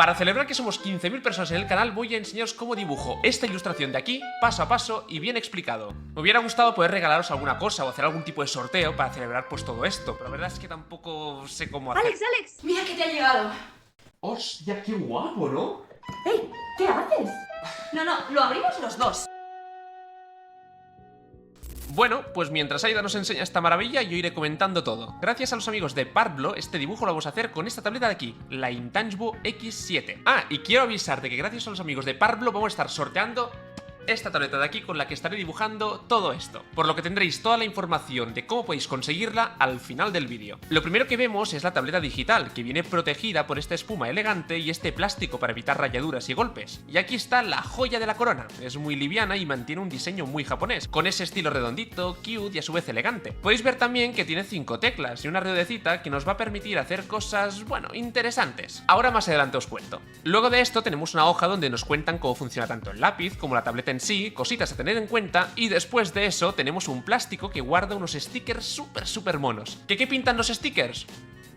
Para celebrar que somos 15.000 personas en el canal, voy a enseñaros cómo dibujo esta ilustración de aquí, paso a paso y bien explicado. Me hubiera gustado poder regalaros alguna cosa o hacer algún tipo de sorteo para celebrar pues todo esto, pero la verdad es que tampoco sé cómo hacer. Alex, mira que te ha llegado. ¡Hostia, qué guapo!, ¿no? ¡Ey! ¿Qué haces? No, lo abrimos los dos. Bueno, pues mientras Aida nos enseña esta maravilla, yo iré comentando todo. Gracias a los amigos de Parblo, este dibujo lo vamos a hacer con esta tableta de aquí, la Intangible X7. Ah, y quiero avisarte que gracias a los amigos de Parblo vamos a estar sorteando esta tableta de aquí con la que estaré dibujando todo esto, por lo que tendréis toda la información de cómo podéis conseguirla al final del vídeo. Lo primero que vemos es la tableta digital, que viene protegida por esta espuma elegante y este plástico para evitar rayaduras y golpes. Y aquí está la joya de la corona, es muy liviana y mantiene un diseño muy japonés, con ese estilo redondito, cute y a su vez elegante. Podéis ver también que tiene 5 teclas y una ruedecita que nos va a permitir hacer cosas, bueno, interesantes. Ahora más adelante os cuento. Luego de esto tenemos una hoja donde nos cuentan cómo funciona tanto el lápiz como la tableta en sí, cositas a tener en cuenta, y después de eso tenemos un plástico que guarda unos stickers súper monos. ¿Qué pintan los stickers?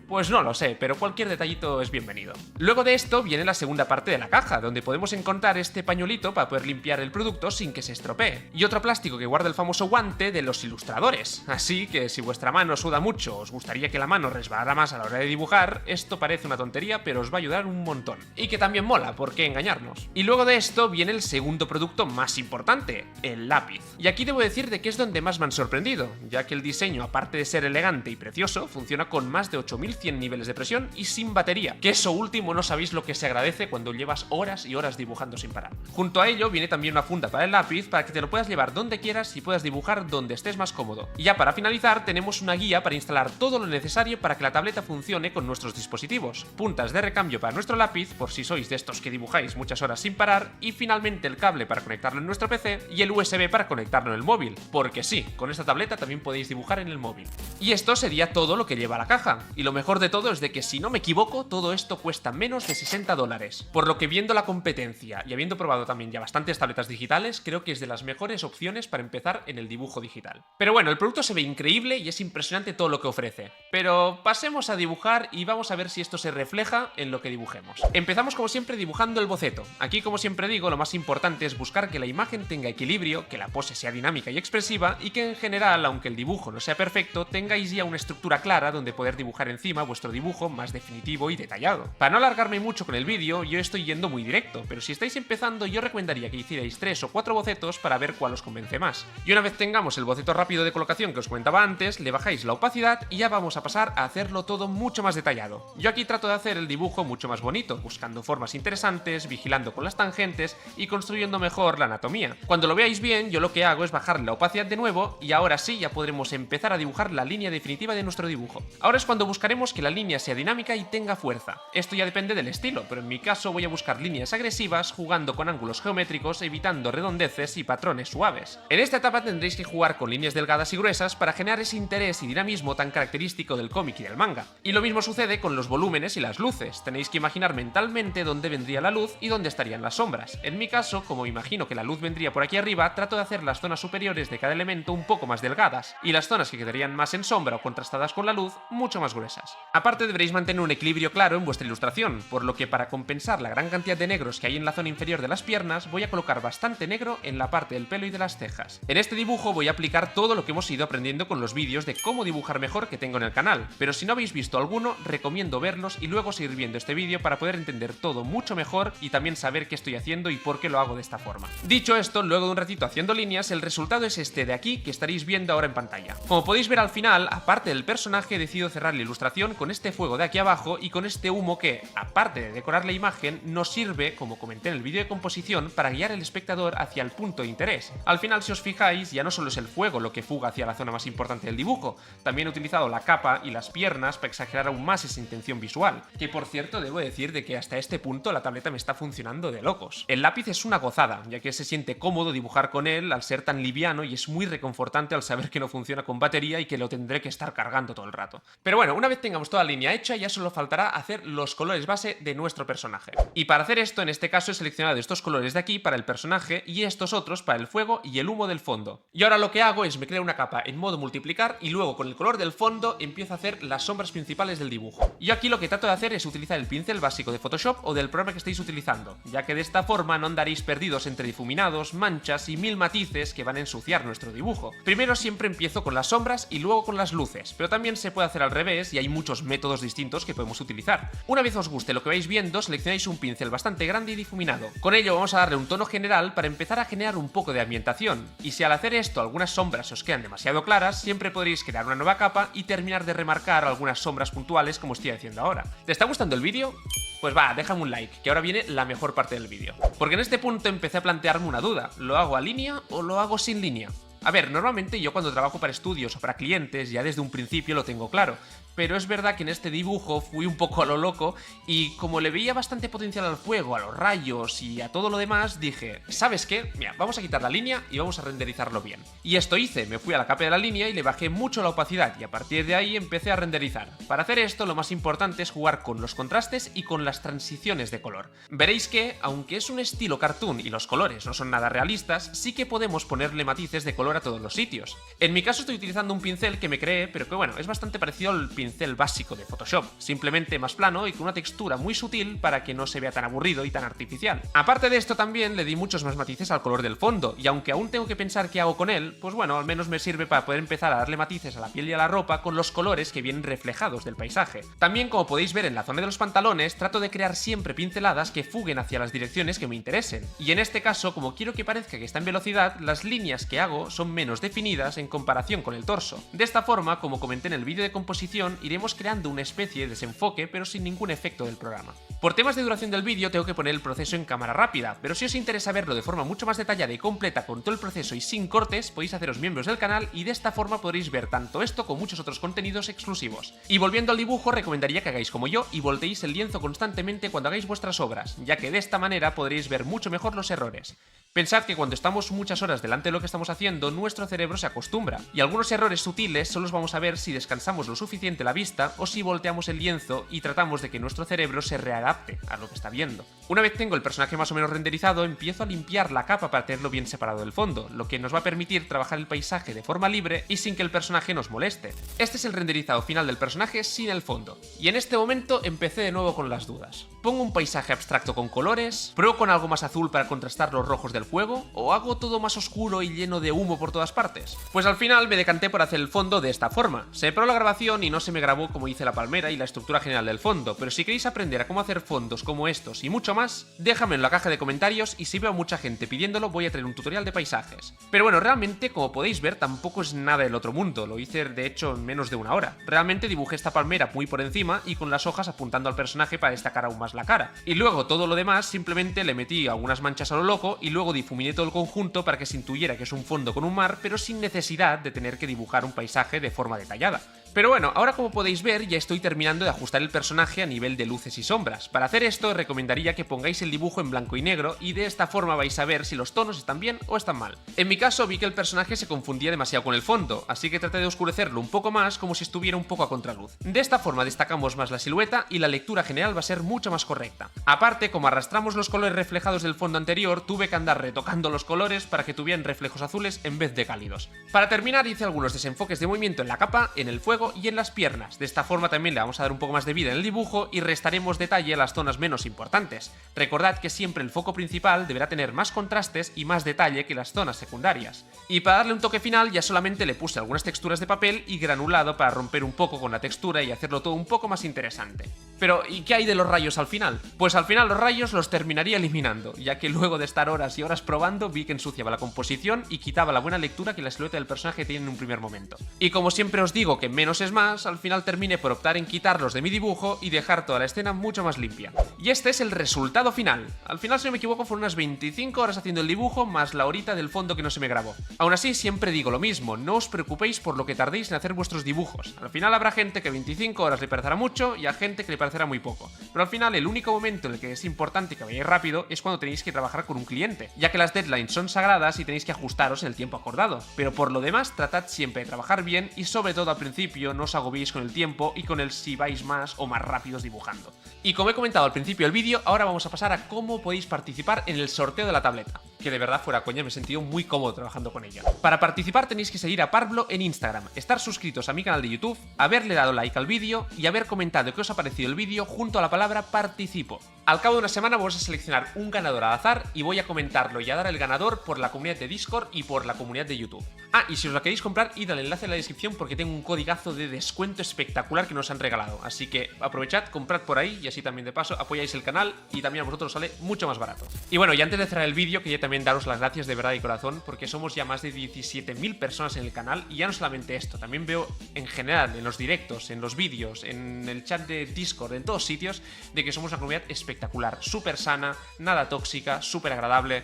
Pues no lo sé, pero cualquier detallito es bienvenido. Luego de esto viene la segunda parte de la caja, donde podemos encontrar este pañuelito para poder limpiar el producto sin que se estropee, y otro plástico que guarda el famoso guante de los ilustradores. Así que si vuestra mano suda mucho, os gustaría que la mano resbalara más a la hora de dibujar, esto parece una tontería, pero os va a ayudar un montón. Y que también mola, ¿por qué engañarnos? Y luego de esto viene el segundo producto más importante, el lápiz. Y aquí debo decir de que es donde más me han sorprendido, ya que el diseño, aparte de ser elegante y precioso, funciona con más de 8100 niveles de presión y sin batería, que eso último no sabéis lo que se agradece cuando llevas horas y horas dibujando sin parar. Junto a ello viene también una funda para el lápiz para que te lo puedas llevar donde quieras y puedas dibujar donde estés más cómodo. Y ya para finalizar tenemos una guía para instalar todo lo necesario para que la tableta funcione con nuestros dispositivos, puntas de recambio para nuestro lápiz por si sois de estos que dibujáis muchas horas sin parar, y finalmente el cable para conectarlo en nuestro PC y el USB para conectarlo en el móvil, porque sí, con esta tableta también podéis dibujar en el móvil. Y esto sería todo lo que lleva la caja, y lo mejor de todo es de que, si no me equivoco, todo esto cuesta menos de $60, por lo que viendo la competencia y habiendo probado también ya bastantes tabletas digitales, creo que es de las mejores opciones para empezar en el dibujo digital. Pero bueno, el producto se ve increíble y es impresionante todo lo que ofrece, pero pasemos a dibujar y vamos a ver si esto se refleja en lo que dibujemos. Empezamos como siempre dibujando el boceto. Aquí, como siempre digo, lo más importante es buscar que la imagen tenga equilibrio, que la pose sea dinámica y expresiva, y que en general, aunque el dibujo no sea perfecto, tengáis ya una estructura clara donde poder dibujar encima vuestro dibujo más definitivo y detallado. Para no alargarme mucho con el vídeo, yo estoy yendo muy directo, pero si estáis empezando, yo recomendaría que hicierais 3 o 4 bocetos para ver cuál os convence más. Y una vez tengamos el boceto rápido de colocación que os comentaba antes, le bajáis la opacidad y ya vamos a pasar a hacerlo todo mucho más detallado. Yo aquí trato de hacer el dibujo mucho más bonito, buscando formas interesantes, vigilando con las tangentes y construyendo mejor la anatomía. Cuando lo veáis bien, yo lo que hago es bajar la opacidad de nuevo y ahora sí ya podremos empezar a dibujar la línea definitiva de nuestro dibujo. Ahora es cuando buscaremos que la línea sea dinámica y tenga fuerza. Esto ya depende del estilo, pero en mi caso voy a buscar líneas agresivas jugando con ángulos geométricos, evitando redondeces y patrones suaves. En esta etapa tendréis que jugar con líneas delgadas y gruesas para generar ese interés y dinamismo tan característico del cómic y del manga. Y lo mismo sucede con los volúmenes y las luces. Tenéis que imaginar mentalmente dónde vendría la luz y dónde estarían las sombras. En mi caso, como imagino que la luz vendría por aquí arriba, trato de hacer las zonas superiores de cada elemento un poco más delgadas y las zonas que quedarían más en sombra o contrastadas con la luz mucho más gruesas. Aparte, deberéis mantener un equilibrio claro en vuestra ilustración, por lo que para compensar la gran cantidad de negros que hay en la zona inferior de las piernas, voy a colocar bastante negro en la parte del pelo y de las cejas. En este dibujo voy a aplicar todo lo que hemos ido aprendiendo con los vídeos de cómo dibujar mejor que tengo en el canal, pero si no habéis visto alguno, recomiendo verlos y luego seguir viendo este vídeo para poder entender todo mucho mejor y también saber qué estoy haciendo y por qué lo hago de esta forma. Dicho esto, luego de un ratito haciendo líneas, el resultado es este de aquí que estaréis viendo ahora en pantalla. Como podéis ver al final, aparte del personaje, he decidido cerrar la ilustración con este fuego de aquí abajo y con este humo que, aparte de decorar la imagen, nos sirve, como comenté en el vídeo de composición, para guiar al espectador hacia el punto de interés. Al final, si os fijáis, ya no solo es el fuego lo que fuga hacia la zona más importante del dibujo, también he utilizado la capa y las piernas para exagerar aún más esa intención visual, que por cierto debo decir de que hasta este punto la tableta me está funcionando de locos. El lápiz es una gozada, ya que se siente cómodo dibujar con él al ser tan liviano y es muy reconfortante al saber que no funciona con batería y que lo tendré que estar cargando todo el rato. Pero bueno, una vez tengáis tengamos toda la línea hecha, ya solo faltará hacer los colores base de nuestro personaje. Y para hacer esto, en este caso he seleccionado estos colores de aquí para el personaje y estos otros para el fuego y el humo del fondo. Y ahora lo que hago es me creo una capa en modo multiplicar y luego con el color del fondo empiezo a hacer las sombras principales del dibujo. Yo aquí lo que trato de hacer es utilizar el pincel básico de Photoshop o del programa que estéis utilizando, ya que de esta forma no andaréis perdidos entre difuminados, manchas y mil matices que van a ensuciar nuestro dibujo. Primero siempre empiezo con las sombras y luego con las luces, pero también se puede hacer al revés y hay muchos métodos distintos que podemos utilizar. Una vez os guste lo que vais viendo, seleccionáis un pincel bastante grande y difuminado. Con ello vamos a darle un tono general para empezar a generar un poco de ambientación, y si al hacer esto algunas sombras os quedan demasiado claras, siempre podréis crear una nueva capa y terminar de remarcar algunas sombras puntuales como estoy haciendo ahora. ¿Te está gustando el vídeo? Pues va, déjame un like, que ahora viene la mejor parte del vídeo. Porque en este punto empecé a plantearme una duda, ¿lo hago a línea o lo hago sin línea? A ver, normalmente yo cuando trabajo para estudios o para clientes ya desde un principio lo tengo claro, pero es verdad que en este dibujo fui un poco a lo loco y como le veía bastante potencial al fuego, a los rayos y a todo lo demás, dije, ¿sabes qué? Mira, vamos a quitar la línea y vamos a renderizarlo bien. Y esto hice, me fui a la capa de la línea y le bajé mucho la opacidad y a partir de ahí empecé a renderizar. Para hacer esto lo más importante es jugar con los contrastes y con las transiciones de color. Veréis que, aunque es un estilo cartoon y los colores no son nada realistas, sí que podemos ponerle matices de color a todos los sitios. En mi caso estoy utilizando un pincel que me creé, pero que bueno, es bastante parecido al pincel básico de Photoshop, simplemente más plano y con una textura muy sutil para que no se vea tan aburrido y tan artificial. Aparte de esto también le di muchos más matices al color del fondo, y aunque aún tengo que pensar qué hago con él, pues bueno, al menos me sirve para poder empezar a darle matices a la piel y a la ropa con los colores que vienen reflejados del paisaje. También, como podéis ver en la zona de los pantalones, trato de crear siempre pinceladas que fuguen hacia las direcciones que me interesen, y en este caso, como quiero que parezca que está en velocidad, las líneas que hago son menos definidas en comparación con el torso. De esta forma, como comenté en el vídeo de composición, iremos creando una especie de desenfoque pero sin ningún efecto del programa. Por temas de duración del vídeo tengo que poner el proceso en cámara rápida, pero si os interesa verlo de forma mucho más detallada y completa con todo el proceso y sin cortes, podéis haceros miembros del canal y de esta forma podréis ver tanto esto como muchos otros contenidos exclusivos. Y volviendo al dibujo, recomendaría que hagáis como yo y volteéis el lienzo constantemente cuando hagáis vuestras obras, ya que de esta manera podréis ver mucho mejor los errores. Pensad que cuando estamos muchas horas delante de lo que estamos haciendo, nuestro cerebro se acostumbra, y algunos errores sutiles solo los vamos a ver si descansamos lo suficiente la vista o si volteamos el lienzo y tratamos de que nuestro cerebro se readapte a lo que está viendo. Una vez tengo el personaje más o menos renderizado, empiezo a limpiar la capa para tenerlo bien separado del fondo, lo que nos va a permitir trabajar el paisaje de forma libre y sin que el personaje nos moleste. Este es el renderizado final del personaje sin el fondo, y en este momento empecé de nuevo con las dudas. ¿Pongo un paisaje abstracto con colores? ¿Pruebo con algo más azul para contrastar los rojos del fuego? ¿O hago todo más oscuro y lleno de humo por todas partes? Pues al final me decanté por hacer el fondo de esta forma. Se paró la grabación y no se me grabó como hice la palmera y la estructura general del fondo, pero si queréis aprender a cómo hacer fondos como estos y mucho más, déjame en la caja de comentarios y si veo a mucha gente pidiéndolo voy a traer un tutorial de paisajes. Pero bueno, realmente como podéis ver tampoco es nada del otro mundo, lo hice de hecho en menos de una hora. Realmente dibujé esta palmera muy por encima y con las hojas apuntando al personaje para destacar aún más la cara. Y luego todo lo demás simplemente le metí algunas manchas a lo loco y luego difuminé todo el conjunto para que se intuyera que es un fondo con un mar, pero sin necesidad de tener que dibujar un paisaje de forma detallada. Pero bueno, ahora como podéis ver ya estoy terminando de ajustar el personaje a nivel de luces y sombras. Para hacer esto os recomendaría que pongáis el dibujo en blanco y negro y de esta forma vais a ver si los tonos están bien o están mal. En mi caso vi que el personaje se confundía demasiado con el fondo, así que traté de oscurecerlo un poco más como si estuviera un poco a contraluz. De esta forma destacamos más la silueta y la lectura general va a ser mucho más correcta. Aparte, como arrastramos los colores reflejados del fondo anterior, tuve que andar retocando los colores para que tuvieran reflejos azules en vez de cálidos. Para terminar hice algunos desenfoques de movimiento en la capa, en el fuego y en las piernas. De esta forma también le vamos a dar un poco más de vida en el dibujo y restaremos detalle a las zonas menos importantes. Recordad que siempre el foco principal deberá tener más contrastes y más detalle que las zonas secundarias. Y para darle un toque final ya solamente le puse algunas texturas de papel y granulado para romper un poco con la textura y hacerlo todo un poco más interesante. Pero, ¿y qué hay de los rayos al final? Pues al final los rayos los terminaría eliminando, ya que luego de estar horas y horas probando vi que ensuciaba la composición y quitaba la buena lectura que la silueta del personaje tiene en un primer momento. Y como siempre os digo que menos es más, al final terminé por optar en quitarlos de mi dibujo y dejar toda la escena mucho más limpia. Y este es el resultado final. Al final, si no me equivoco, fueron unas 25 horas haciendo el dibujo más la horita del fondo que no se me grabó. Aún así, siempre digo lo mismo, no os preocupéis por lo que tardéis en hacer vuestros dibujos. Al final habrá gente que 25 horas le parecerá mucho y a gente que le parecerá parecerá muy poco. Pero al final el único momento en el que es importante que vayáis rápido es cuando tenéis que trabajar con un cliente, ya que las deadlines son sagradas y tenéis que ajustaros en el tiempo acordado. Pero por lo demás, tratad siempre de trabajar bien y sobre todo al principio no os agobiéis con el tiempo y con el si vais más o más rápidos dibujando. Y como he comentado al principio del vídeo, ahora vamos a pasar a cómo podéis participar en el sorteo de la tableta, que de verdad fuera coña me he sentido muy cómodo trabajando con ella. Para participar tenéis que seguir a Parblo en Instagram, estar suscritos a mi canal de YouTube, haberle dado like al vídeo y haber comentado qué os ha parecido el vídeo junto a la palabra participo. Al cabo de una semana vamos a seleccionar un ganador al azar y voy a comentarlo y a dar el ganador por la comunidad de Discord y por la comunidad de YouTube. Ah, y si os la queréis comprar, id al enlace en la descripción porque tengo un codigazo de descuento espectacular que nos han regalado. Así que aprovechad, comprad por ahí y así también de paso apoyáis el canal y también a vosotros sale mucho más barato. Y bueno, y antes de cerrar el vídeo quería también daros las gracias de verdad y corazón porque somos ya más de 17.000 personas en el canal y ya no solamente esto, también veo en general en los directos, en los vídeos, en el chat de Discord, en todos sitios, de que somos una comunidad espectacular, súper sana, nada tóxica, súper agradable.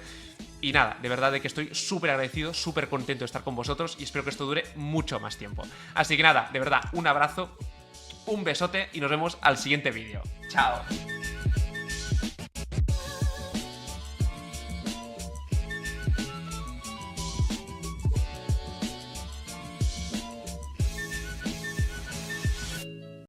Y nada, de verdad de que estoy súper agradecido, súper contento de estar con vosotros y espero que esto dure mucho más tiempo. Así que nada, de verdad, un abrazo, un besote y nos vemos al siguiente vídeo. ¡Chao!